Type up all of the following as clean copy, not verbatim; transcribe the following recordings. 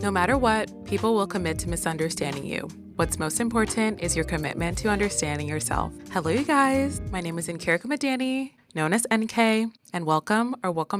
No matter what, people will commit to misunderstanding you. What's most important is your commitment to understanding yourself. Hello, you guys. My name is Nkirika Madani, known as NK, and welcome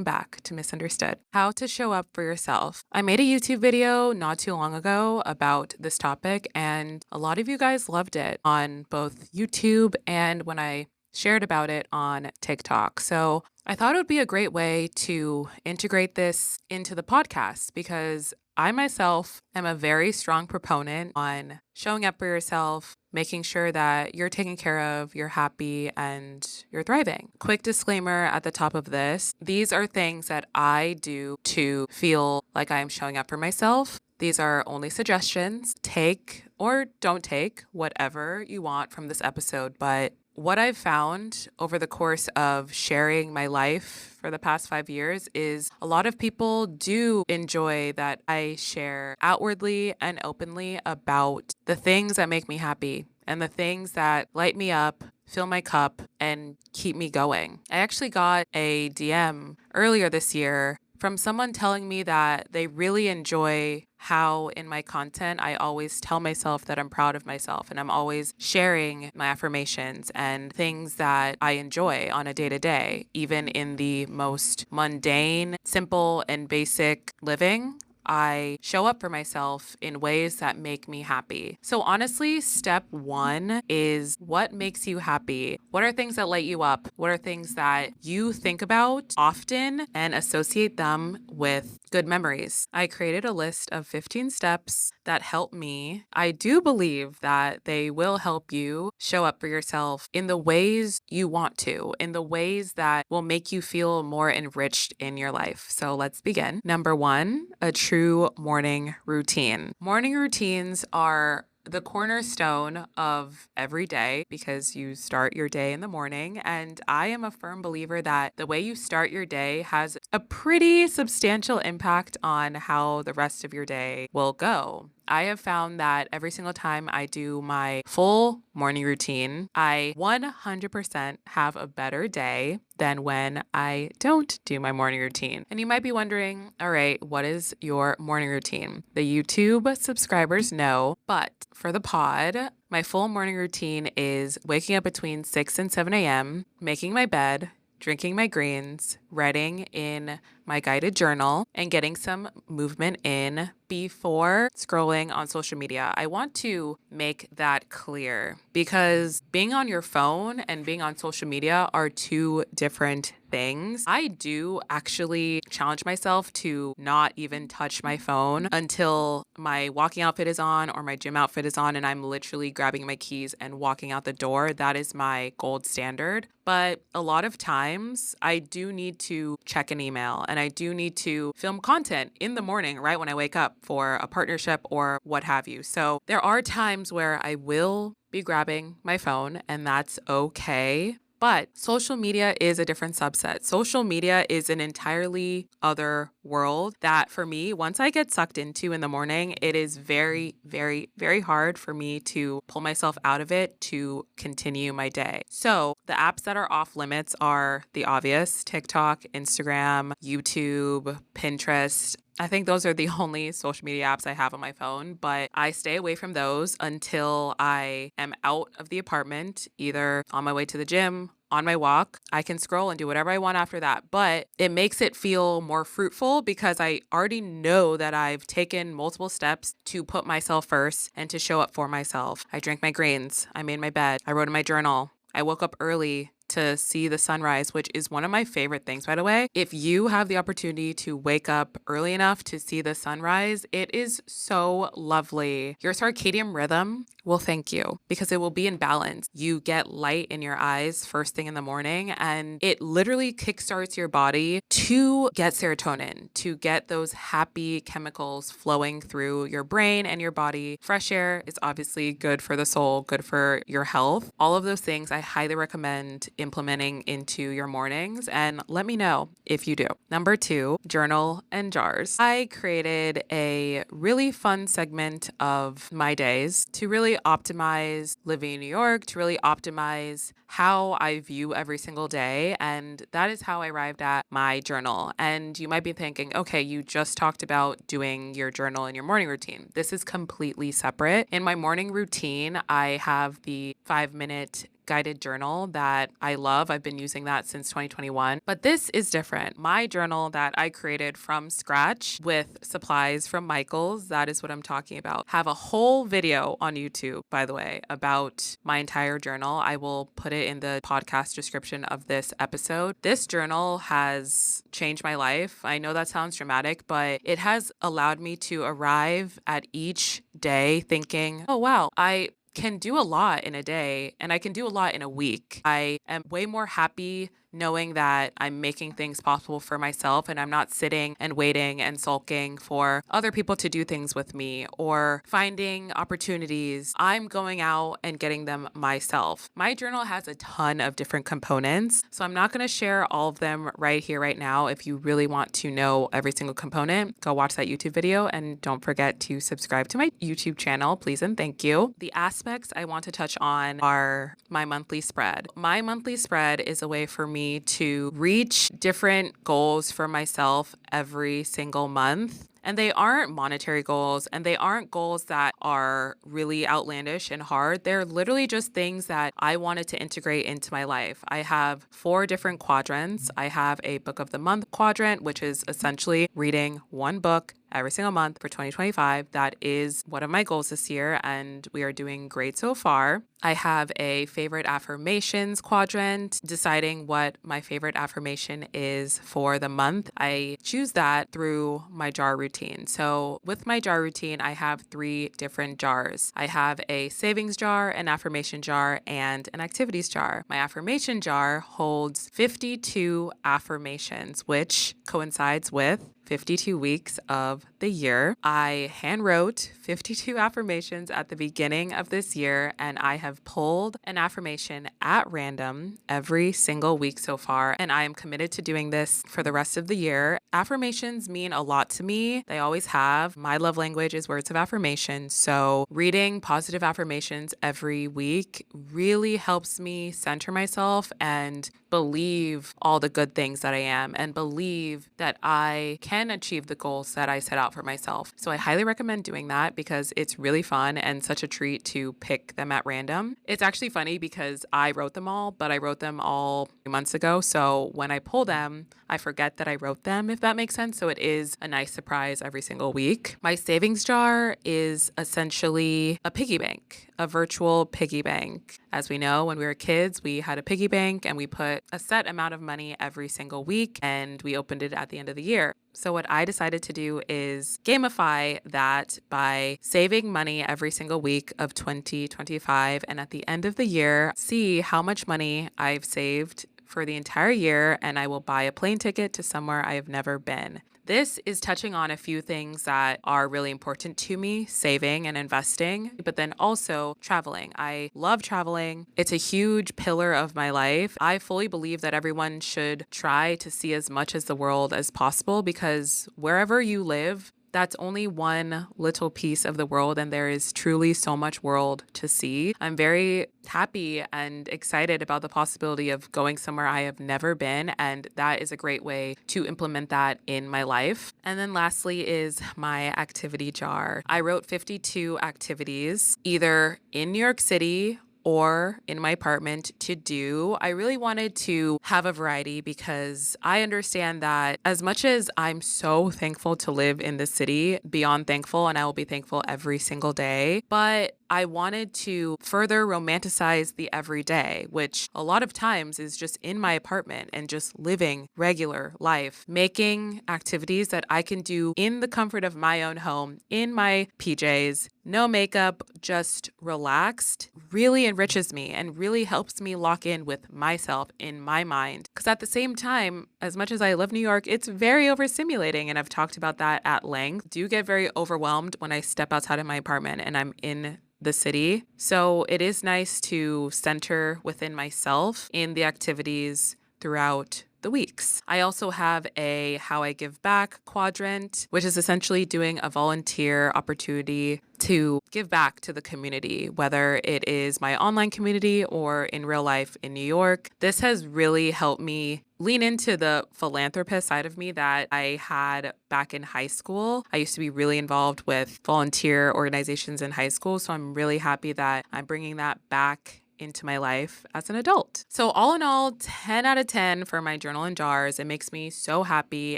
back to Misunderstood. How to show up for yourself. I made a YouTube video not too long ago about this topic, and a lot of you guys loved it on both YouTube and when I shared about it on TikTok. So I thought it would be a great way to integrate this into the podcast because I myself am a very strong proponent on showing up for yourself, making sure that you're taken care of, you're happy, and you're thriving. Quick disclaimer at the top of this. These are things that I do to feel like I am showing up for myself. These are only suggestions. Take or don't take whatever you want from this episode, but what I've found over the course of sharing my life for the past 5 years is a lot of people do enjoy that I share outwardly and openly about the things that make me happy and the things that light me up, fill my cup, and keep me going. I actually got a DM earlier this year from someone telling me that they really enjoy how in my content I always tell myself that I'm proud of myself and I'm always sharing my affirmations and things that I enjoy on a day-to-day, even in the most mundane, simple, and basic living. I show up for myself in ways that make me happy. So honestly, step one is what makes you happy? What are things that light you up? What are things that you think about often and associate them with good memories? I created a list of 15 steps that help me. I do believe that they will help you show up for yourself in the ways you want to, in the ways that will make you feel more enriched in your life. So let's begin. Number one, a true morning routine. Morning routines are the cornerstone of every day because you start your day in the morning. And I am a firm believer that the way you start your day has a pretty substantial impact on how the rest of your day will go. I have found that every single time I do my full morning routine, I 100% have a better day than when I don't do my morning routine. And you might be wondering, all right, what is your morning routine? The YouTube subscribers know, but for the pod, my full morning routine is waking up between 6 and 7 a.m., making my bed, drinking my greens, writing in my guided journal, and getting some movement in before scrolling on social media. I want to make that clear because being on your phone and being on social media are two different things. I do actually challenge myself to not even touch my phone until my walking outfit is on or my gym outfit is on and I'm literally grabbing my keys and walking out the door. That is my gold standard. But a lot of times I do need to check an email and I do need to film content in the morning, right when I wake up for a partnership or what have you. So there are times where I will be grabbing my phone and that's okay. But social media is a different subset. Social media is an entirely other world that for me, once I get sucked into in the morning, it is very, very, very hard for me to pull myself out of it to continue my day. So the apps that are off limits are the obvious: TikTok, Instagram, YouTube, Pinterest. I think those are the only social media apps I have on my phone, but I stay away from those until I am out of the apartment, either on my way to the gym, on my walk. I can scroll and do whatever I want after that, but it makes it feel more fruitful because I already know that I've taken multiple steps to put myself first and to show up for myself. I drank my greens. I made my bed. I wrote in my journal. I woke up early to see the sunrise, which is one of my favorite things, by the way. If you have the opportunity to wake up early enough to see the sunrise, it is so lovely. Your circadian rhythm will thank you because it will be in balance. You get light in your eyes first thing in the morning, and it literally kickstarts your body to get serotonin, to get those happy chemicals flowing through your brain and your body. Fresh air is obviously good for the soul, good for your health. All of those things I highly recommend implementing into your mornings, and let me know if you do. Number 2, journal and jars. I created a really fun segment of my days to really optimize living in New York, to really optimize how I view every single day. And that is how I arrived at my journal. And you might be thinking, okay, you just talked about doing your journal in your morning routine. This is completely separate. In my morning routine, I have the 5-minute guided journal that I love. I've been using that since 2021, but this is different. My journal that I created from scratch with supplies from Michael's, that is what I'm talking about. Have a whole video on YouTube, by the way, about my entire journal. I will put it in the podcast description of this episode. This journal has changed my life. I know that sounds dramatic, but it has allowed me to arrive at each day thinking, oh wow, I can do a lot in a day and I can do a lot in a week. I am way more happy knowing that I'm making things possible for myself and I'm not sitting and waiting and sulking for other people to do things with me or finding opportunities. I'm going out and getting them myself. My journal has a ton of different components, so I'm not going to share all of them right here, right now. If you really want to know every single component, go watch that YouTube video and don't forget to subscribe to my YouTube channel, please and thank you. The aspects I want to touch on are my monthly spread. My monthly spread is a way for me to reach different goals for myself every single month. And they aren't monetary goals and they aren't goals that are really outlandish and hard. They're literally just things that I wanted to integrate into my life. I have 4 different quadrants. I have a book of the month quadrant, which is essentially reading one book every single month for 2025. That is one of my goals this year, and we are doing great so far. I have a favorite affirmations quadrant, deciding what my favorite affirmation is for the month. I choose that through my jar routine. So with my jar routine, I have 3 different jars. I have a savings jar, an affirmation jar, and an activities jar. My affirmation jar holds 52 affirmations, which coincides with 52 weeks of the year. I hand wrote 52 affirmations at the beginning of this year, and I have pulled an affirmation at random every single week so far, and I am committed to doing this for the rest of the year. Affirmations mean a lot to me. They always have. My love language is words of affirmation, so reading positive affirmations every week really helps me center myself and believe all the good things that I am and believe that I can achieve the goals that I set out for myself. So I highly recommend doing that because it's really fun and such a treat to pick them at random. It's actually funny because I wrote them all, but I wrote them all months ago. So when I pull them, I forget that I wrote them, if that makes sense. So it is a nice surprise every single week. My savings jar is essentially a piggy bank, a virtual piggy bank. As we know, when we were kids, we had a piggy bank and we put a set amount of money every single week and we opened it at the end of the year. So what I decided to do is gamify that by saving money every single week of 2025 and at the end of the year, see how much money I've saved for the entire year, and I will buy a plane ticket to somewhere I have never been. This is touching on a few things that are really important to me, saving and investing, but then also traveling. I love traveling. It's a huge pillar of my life. I fully believe that everyone should try to see as much as the world as possible because wherever you live, that's only one little piece of the world, and there is truly so much world to see. I'm very happy and excited about the possibility of going somewhere I have never been, and that is a great way to implement that in my life. And then lastly is my activity jar. I wrote 52 activities, either in New York City or in my apartment to do. I really wanted to have a variety because I understand that as much as I'm so thankful to live in this city, beyond thankful, and I will be thankful every single day, but I wanted to further romanticize the everyday, which a lot of times is just in my apartment and just living regular life, making activities that I can do in the comfort of my own home, in my PJs, no makeup, just relaxed, really enriches me and really helps me lock in with myself in my mind. Because at the same time, as much as I love New York, it's very overstimulating, and I've talked about that at length. I do get very overwhelmed when I step outside of my apartment and I'm in the city. So it is nice to center within myself in the activities throughout the weeks. I also have a How I Give Back quadrant, which is essentially doing a volunteer opportunity to give back to the community, whether it is my online community or in real life in New York. This has really helped me lean into the philanthropist side of me that I had back in high school. I used to be really involved with volunteer organizations in high school, so I'm really happy that I'm bringing that back into my life as an adult. So all in all, 10 out of 10 for my journal and jars. It makes me so happy,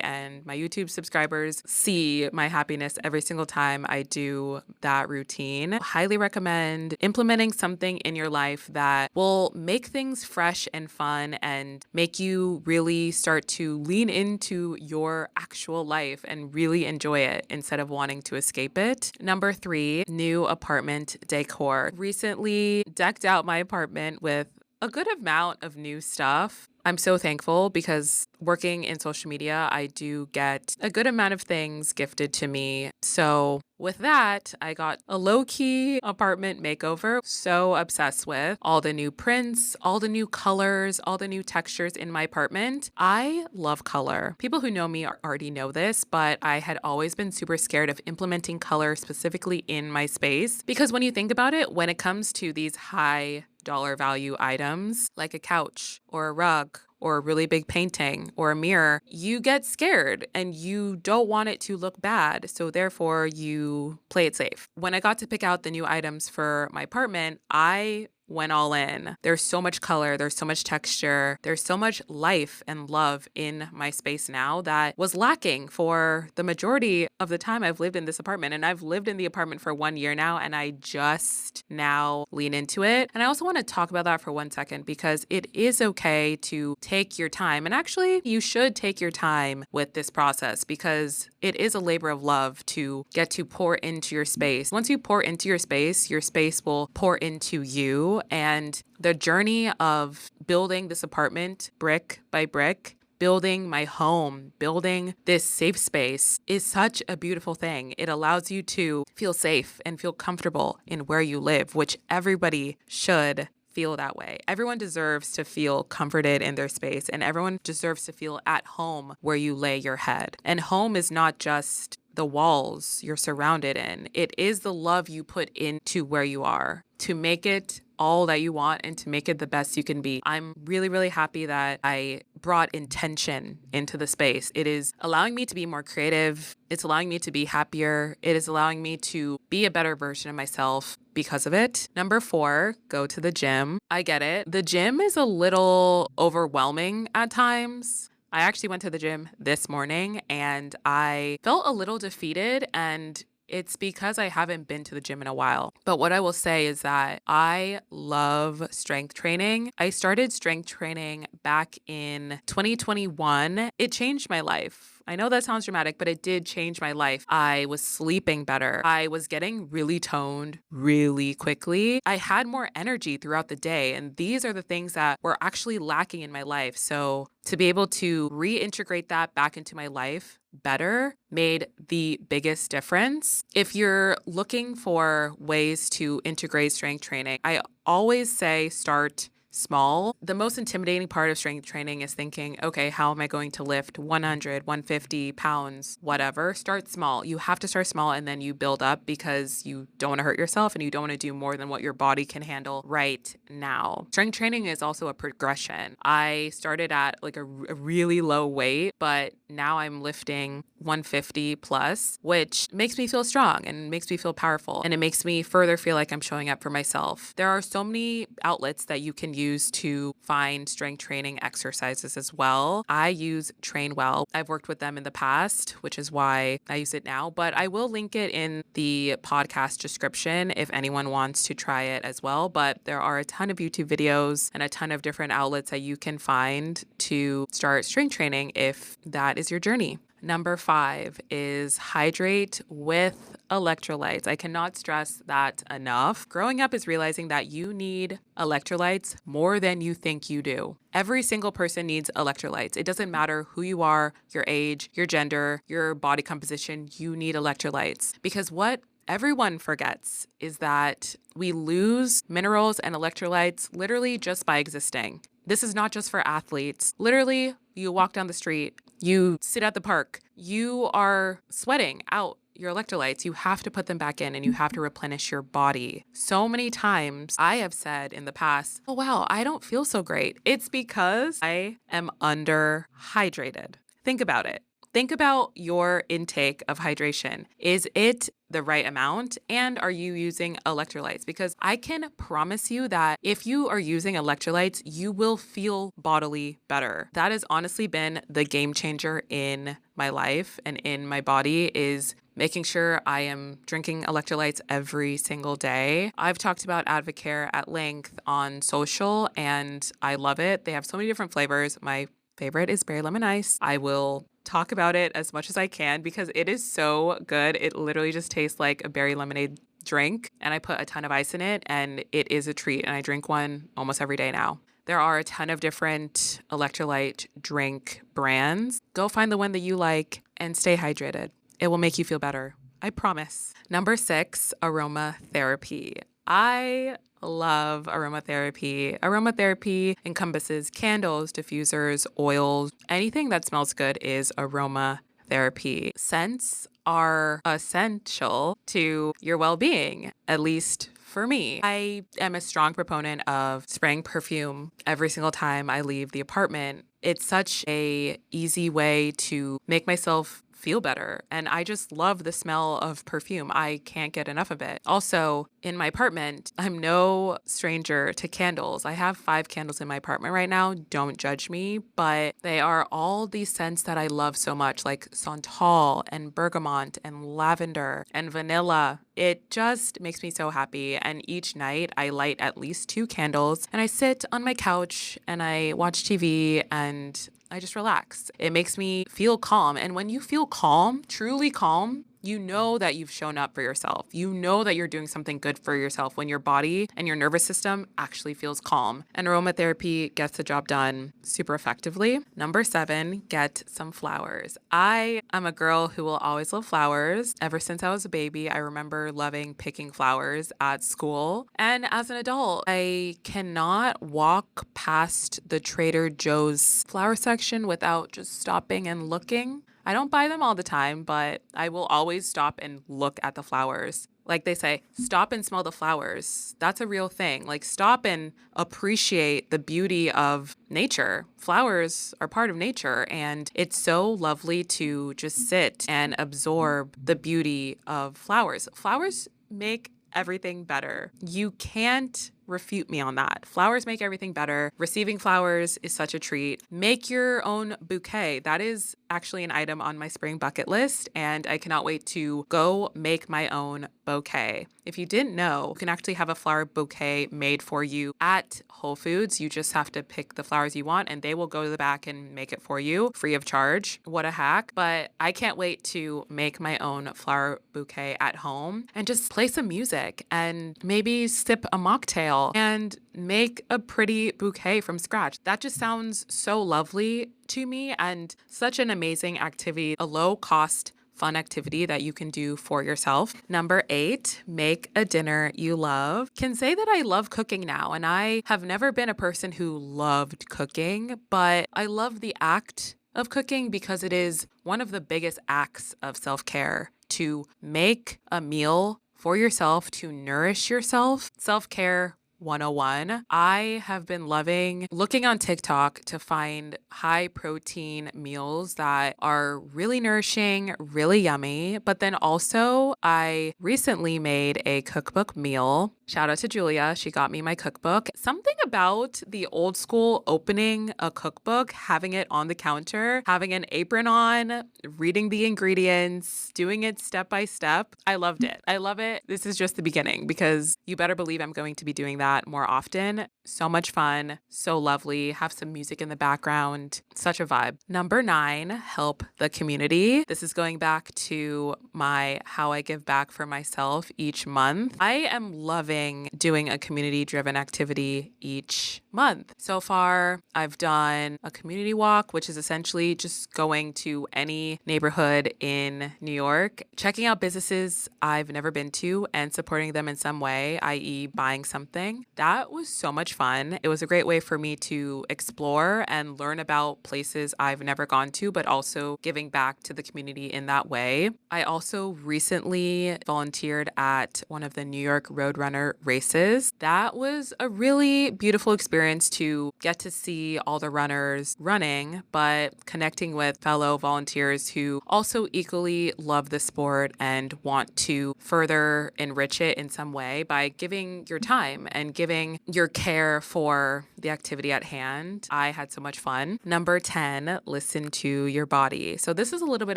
and my YouTube subscribers see my happiness every single time I do that routine. Highly recommend implementing something in your life that will make things fresh and fun and make you really start to lean into your actual life and really enjoy it instead of wanting to escape it. Number 3, new apartment decor. Recently decked out my apartment with a good amount of new stuff. I'm so thankful because working in social media, I do get a good amount of things gifted to me. So with that, I got a low-key apartment makeover. So obsessed with all the new prints, all the new colors, all the new textures in my apartment. I love color. People who know me already know this, but I had always been super scared of implementing color specifically in my space. Because when you think about it, when it comes to these high dollar value items like a couch or a rug or a really big painting or a mirror, you get scared and you don't want it to look bad. So therefore you play it safe. When I got to pick out the new items for my apartment, I went all in. There's so much color, there's so much texture, there's so much life and love in my space now that was lacking for the majority of the time I've lived in this apartment. And I've lived in the apartment for 1 year now, and I just now lean into it. And I also want to talk about that for 1 second because it is okay to take your time. And actually, you should take your time with this process because it is a labor of love to get to pour into your space. Once you pour into your space will pour into you. And the journey of building this apartment brick by brick, building my home, building this safe space is such a beautiful thing. It allows you to feel safe and feel comfortable in where you live, which everybody should feel that way. Everyone deserves to feel comforted in their space, and everyone deserves to feel at home where you lay your head. And home is not just the walls you're surrounded in. It is the love you put into where you are to make it all that you want and to make it the best you can be. I'm really, really happy that I brought intention into the space. It is allowing me to be more creative. It's allowing me to be happier. It is allowing me to be a better version of myself because of it. Number 4, go to the gym. I get it. The gym is a little overwhelming at times. I actually went to the gym this morning and I felt a little defeated, and it's because I haven't been to the gym in a while. But what I will say is that I love strength training. I started strength training back in 2021. It changed my life. I know that sounds dramatic, but it did change my life. I was sleeping better. I was getting really toned really quickly. I had more energy throughout the day. And these are the things that were actually lacking in my life. So to be able to reintegrate that back into my life better made the biggest difference. If you're looking for ways to integrate strength training, I always say start small. The most intimidating part of strength training is thinking, okay, how am I going to lift 100, 150 pounds, whatever? Start small. You have to start small and then you build up because you don't want to hurt yourself and you don't want to do more than what your body can handle right now. Strength training is also a progression. I started at like a really low weight, but now I'm lifting 150 plus, which makes me feel strong and makes me feel powerful. And it makes me further feel like I'm showing up for myself. There are so many outlets that you can use to find strength training exercises as well. I use Train Well. I've worked with them in the past, which is why I use it now, but I will link it in the podcast description if anyone wants to try it as well. But there are a ton of YouTube videos and a ton of different outlets that you can find to start strength training if that is your journey. Number 5 is hydrate with electrolytes. I cannot stress that enough. Growing up is realizing that you need electrolytes more than you think you do. Every single person needs electrolytes. It doesn't matter who you are, your age, your gender, your body composition, you need electrolytes. Because what everyone forgets is that We lose minerals and electrolytes literally just by existing. This is not just for athletes. Literally, you walk down the street, you sit at the park, you are sweating out your electrolytes. You have to put them back in and you have to replenish your body. So many times I have said in the past, oh, wow, I don't feel so great. It's because I am underhydrated. Think about it. Think about your intake of hydration. Is it the right amount? And are you using electrolytes? Because I can promise you that if you are using electrolytes, you will feel bodily better. That has honestly been the game changer in my life and in my body, is making sure I am drinking electrolytes every single day. I've talked about Advocare at length on social and I love it. They have so many different flavors. My favorite is berry lemon ice. I will talk about it as much as I can because it is so good. It literally just tastes like a berry lemonade drink, and I put a ton of ice in it, and it is a treat, and I drink one almost every day now. There are a ton of different electrolyte drink brands. Go find the one that you like and stay hydrated. It will make you feel better. I promise. Number 6, aromatherapy. I love aromatherapy. Aromatherapy encompasses candles, diffusers, oils. Anything that smells good is aromatherapy. Scents are essential to your well-being, at least for me. I am a strong proponent of spraying perfume every single time I leave the apartment. It's such a easy way to make myself feel better. And I just love the smell of perfume. I can't get enough of it. Also, in my apartment, I'm no stranger to candles. I have 5 candles in my apartment right now. Don't judge me, but they are all these scents that I love so much, like santal and bergamot and lavender and vanilla. It just makes me so happy. And each night I light at least 2 candles and I sit on my couch and I watch TV and I just relax. It makes me feel calm. And when you feel calm, truly calm, you know that you've shown up for yourself. You know that you're doing something good for yourself when your body and your nervous system actually feels calm. And aromatherapy gets the job done super effectively. Number 7, get some flowers. I am a girl who will always love flowers. Ever since I was a baby, I remember loving picking flowers at school. And as an adult, I cannot walk past the Trader Joe's flower section without just stopping and looking. I don't buy them all the time, but I will always stop and look at the flowers. Like they say, stop and smell the flowers. That's a real thing. Like, stop and appreciate the beauty of nature. Flowers are part of nature, and it's so lovely to just sit and absorb the beauty of flowers. Flowers make everything better. You can't refute me on that. Flowers make everything better. Receiving flowers is such a treat. Make your own bouquet. That is actually an item on my spring bucket list, and I cannot wait to go make my own bouquet. If you didn't know, you can actually have a flower bouquet made for you at Whole Foods. You just have to pick the flowers you want, and they will go to the back and make it for you free of charge. What a hack. But I can't wait to make my own flower bouquet at home and just play some music and maybe sip a mocktail and make a pretty bouquet from scratch. That just sounds so lovely to me and such an amazing activity, a low cost fun activity that you can do for yourself. Number 8, make a dinner you love. Can say that I love cooking now, and I have never been a person who loved cooking, but I love the act of cooking because it is one of the biggest acts of self-care to make a meal for yourself, to nourish yourself. Self-care 101. I have been loving looking on TikTok to find high protein meals that are really nourishing, really yummy. But then also, I recently made a cookbook meal. Shout out to Julia. She got me my cookbook. Something about the old school opening a cookbook, having it on the counter, having an apron on, reading the ingredients, doing it step by step. I loved it. I love it. This is just the beginning because you better believe I'm going to be doing that more often. So much fun, so lovely. Have some music in the background. Such a vibe. Number 9, help the community. This is going back to my how I give back for myself each month. I am loving doing a community-driven activity each month. So far, I've done a community walk, which is essentially just going to any neighborhood in New York, checking out businesses I've never been to and supporting them in some way, i.e., buying something. That was so much fun. It was a great way for me to explore and learn about places I've never gone to, but also giving back to the community in that way. I also recently volunteered at one of the New York Roadrunner races. That was a really beautiful experience to get to see all the runners running, but connecting with fellow volunteers who also equally love the sport and want to further enrich it in some way by giving your time and giving your care for the activity at hand. I had so much fun. Number 10, listen to your body. So this is a little bit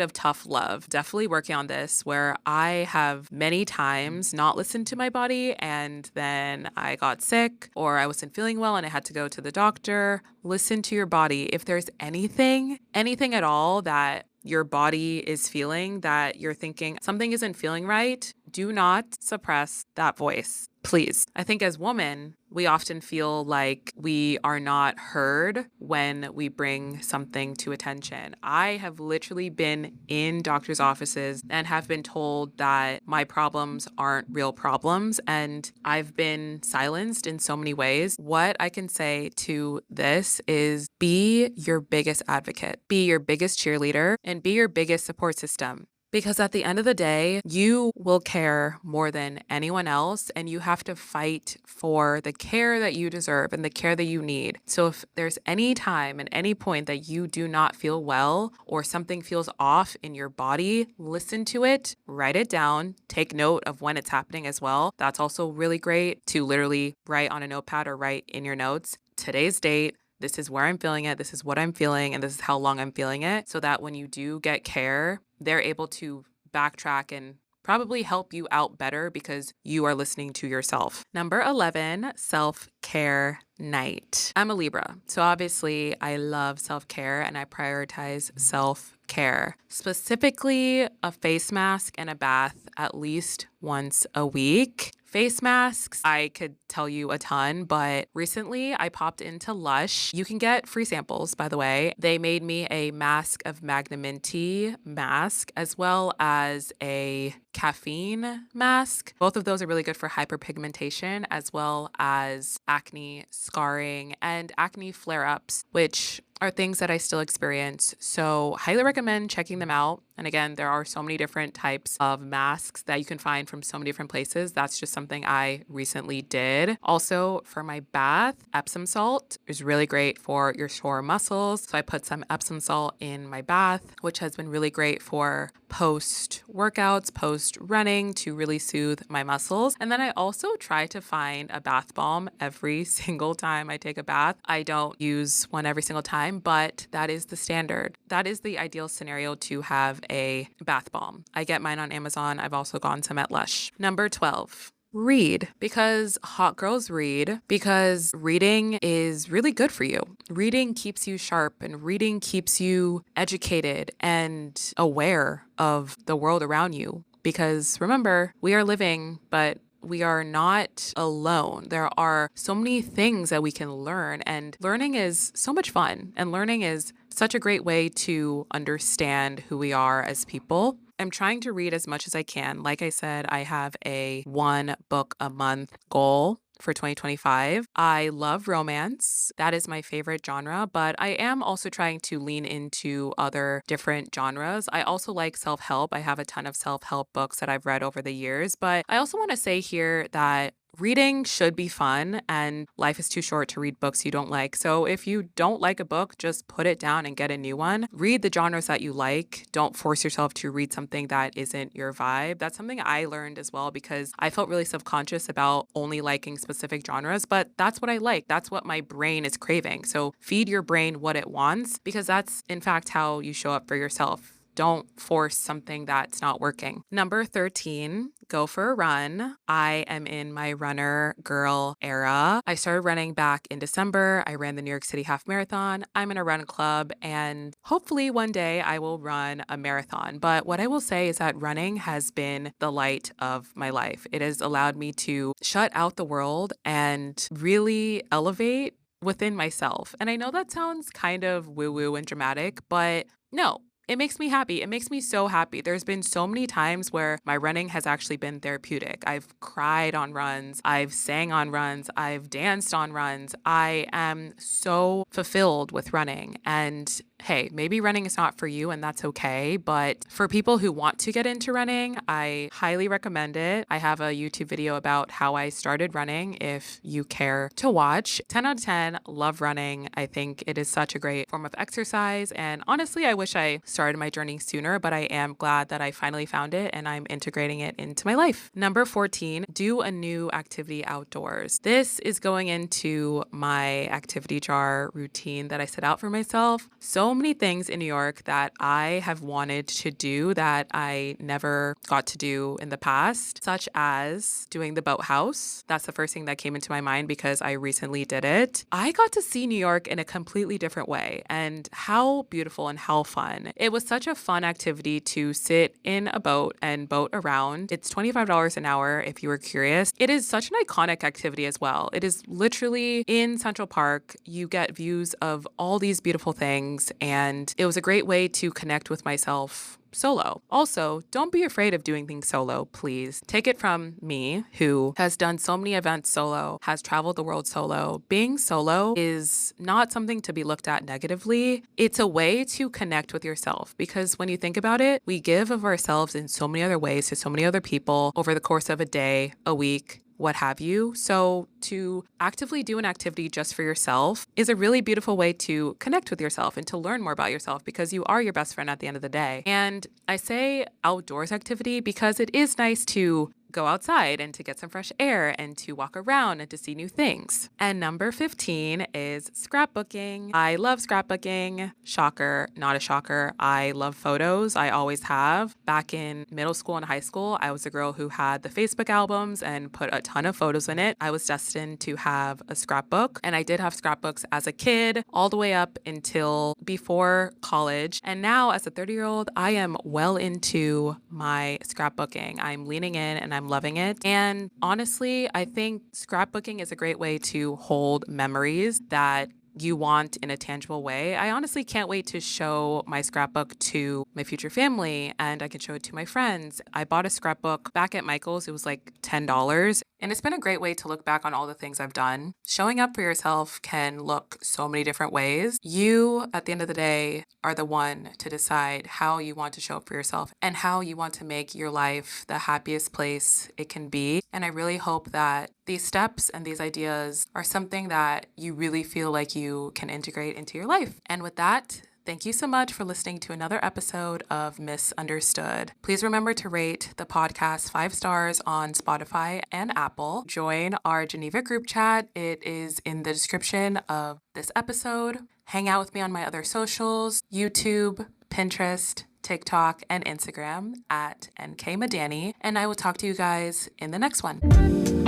of tough love. Definitely working on this where I have many times not listened to my body and then I got sick or I wasn't feeling well and I had to go to the doctor. Listen to your body. If there's anything at all that your body is feeling that you're thinking something isn't feeling right, do not suppress that voice. Please. I think as women, we often feel like we are not heard when we bring something to attention. I have literally been in doctor's offices and have been told that my problems aren't real problems, and I've been silenced in so many ways. What I can say to this is be your biggest advocate, be your biggest cheerleader, and be your biggest support system. Because at the end of the day, you will care more than anyone else, and you have to fight for the care that you deserve and the care that you need. So if there's any time and any point that you do not feel well or something feels off in your body, listen to it, write it down, take note of when it's happening as well. That's also really great to literally write on a notepad or write in your notes, today's date. This is where I'm feeling it. This is what I'm feeling. And this is how long I'm feeling it. So that when you do get care, they're able to backtrack and probably help you out better because you are listening to yourself. Number 11, self-care night. I'm a Libra. So obviously I love self-care and I prioritize self-care. Specifically a face mask and a bath at least once a week. Face masks, I could tell you a ton, but recently I popped into Lush. You can get free samples, by the way. They made me a mask of Magnum-Minty mask as well as a caffeine mask. Both of those are really good for hyperpigmentation as well as acne scarring and acne flare-ups, which are things that I still experience. So highly recommend checking them out. And again, there are so many different types of masks that you can find from so many different places. That's just something I recently did. Also for my bath, Epsom salt is really great for your sore muscles. So I put some Epsom salt in my bath, which has been really great for post workouts, post running to really soothe my muscles. And then I also try to find a bath bomb every single time I take a bath. I don't use one every single time, but that is the standard. That is the ideal scenario to have a bath bomb. I get mine on Amazon. I've also gotten some at Lush. Number 12. Read, because hot girls read, because reading is really good for you. Reading keeps you sharp and reading keeps you educated and aware of the world around you. Because remember, we are living, but we are not alone. There are so many things that we can learn, and learning is so much fun, and learning is such a great way to understand who we are as people. I'm trying to read as much as I can. Like I said, I have a 1 book a month goal for 2025. I love romance. That is my favorite genre, but I am also trying to lean into other different genres. I also like self-help. I have a ton of self-help books that I've read over the years, but I also want to say here that reading should be fun, and life is too short to read books you don't like. So if you don't like a book, just put it down and get a new one. Read the genres that you like. Don't force yourself to read something that isn't your vibe. That's something I learned as well because I felt really subconscious about only liking specific genres, but that's what I like. That's what my brain is craving. So feed your brain what it wants because that's in fact how you show up for yourself. Don't force something that's not working. Number 13, go for a run. I am in my runner girl era. I started running back in December. I ran the New York City Half Marathon. I'm in a run club and hopefully one day I will run a marathon. But what I will say is that running has been the light of my life. It has allowed me to shut out the world and really elevate within myself. And I know that sounds kind of woo-woo and dramatic, but no. It makes me happy. It makes me so happy. There's been so many times where my running has actually been therapeutic. I've cried on runs. I've sang on runs. I've danced on runs. I am so fulfilled with running. And hey, maybe running is not for you and that's okay. But for people who want to get into running, I highly recommend it. I have a YouTube video about how I started running if you care to watch. 10 out of 10, love running. I think it is such a great form of exercise. And honestly, I wish I started my journey sooner, but I am glad that I finally found it and I'm integrating it into my life. Number 14, do a new activity outdoors. This is going into my activity jar routine that I set out for myself. So many things in New York that I have wanted to do that I never got to do in the past, such as doing the boathouse. That's the first thing that came into my mind because I recently did it. I got to see New York in a completely different way, and how beautiful and how fun. It was such a fun activity to sit in a boat and boat around. It's $25 an hour if you were curious. It is such an iconic activity as well. It is literally in Central Park. You get views of all these beautiful things, and it was a great way to connect with myself solo. Also, don't be afraid of doing things solo, please. Take it from me, who has done so many events solo, has traveled the world solo. Being solo is not something to be looked at negatively. It's a way to connect with yourself because when you think about it, we give of ourselves in so many other ways to so many other people over the course of a day, a week, what have you. So to actively do an activity just for yourself is a really beautiful way to connect with yourself and to learn more about yourself because you are your best friend at the end of the day. And I say outdoors activity because it is nice to go outside and to get some fresh air and to walk around and to see new things. And number 15 is scrapbooking. I love scrapbooking. Shocker, not a shocker. I love photos. I always have. Back in middle school and high school, I was a girl who had the Facebook albums and put a ton of photos in it. I was destined to have a scrapbook, and I did have scrapbooks as a kid all the way up until before college. And now as a 30-year-old, I am well into my scrapbooking. I'm leaning in and I'm loving it. And honestly, I think scrapbooking is a great way to hold memories that you want in a tangible way. I honestly can't wait to show my scrapbook to my future family, and I can show it to my friends. I bought a scrapbook back at Michael's. It was like $10. And it's been a great way to look back on all the things I've done. Showing up for yourself can look so many different ways. You, at the end of the day, are the one to decide how you want to show up for yourself and how you want to make your life the happiest place it can be. And I really hope that these steps and these ideas are something that you really feel like you can integrate into your life. And with that, thank you so much for listening to another episode of Misunderstood. Please remember to rate the podcast 5 stars on Spotify and Apple. Join our Geneva group chat. It is in the description of this episode. Hang out with me on my other socials, YouTube, Pinterest, TikTok, and Instagram at nkmadani. And I will talk to you guys in the next one.